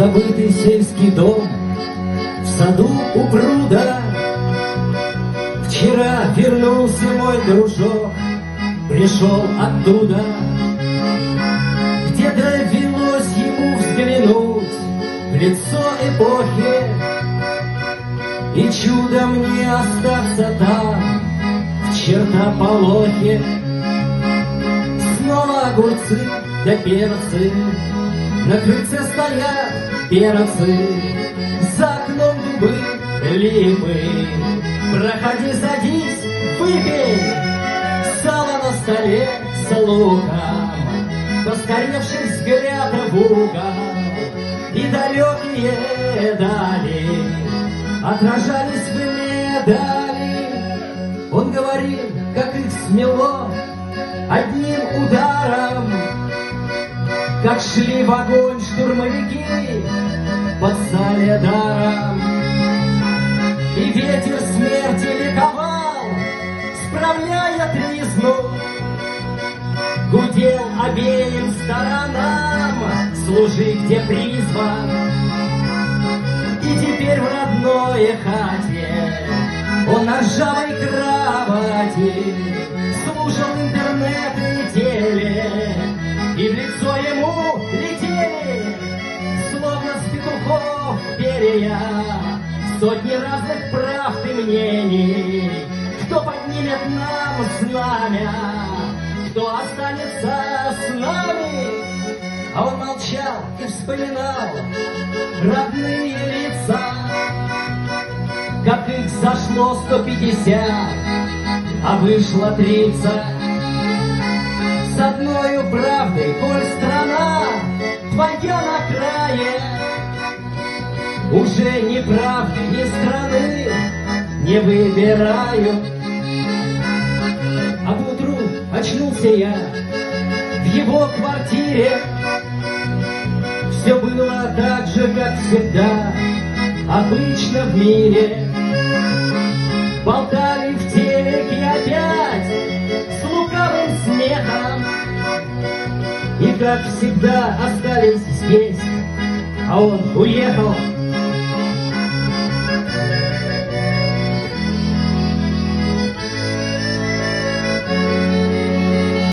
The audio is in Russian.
Забытый сельский дом в саду у пруда. Вчера вернулся мой дружок, пришел оттуда, где довелось ему взглянуть в лицо эпохи, и чудом не остаться там, в чертополохе. Снова огурцы да перцы, на крыльце стоят перцы, за окном дубы, липы. Проходи, садись, выпей, сало на столе с луком, поскоревший взгляд в угол, и далекие дали отражались в медали. Он говорил, как их смело одним ударом, как шли в огонь штурмовики под Соледаром. И ветер смерти ликовал, справляя тризну, гудел обеим сторонам: служи, где призван. И теперь в родной хате он на ржавой кровати слушал интернет и теле, и в лицо ему летели, словно с петухов перья, сотни разных правд и мнений. Кто поднимет нам знамя, кто останется с нами? А он молчал и вспоминал родные лица, как их зашло 150, а вышло 30. С одною правдой, коль страна твоя на крае, уже ни правды, ни страны не выбираю. А поутру очнулся я в его квартире. Все было так же, как всегда, обычно в мире. Болтали в телеке опять с лукавым смехом, и, как всегда, остались здесь, а он уехал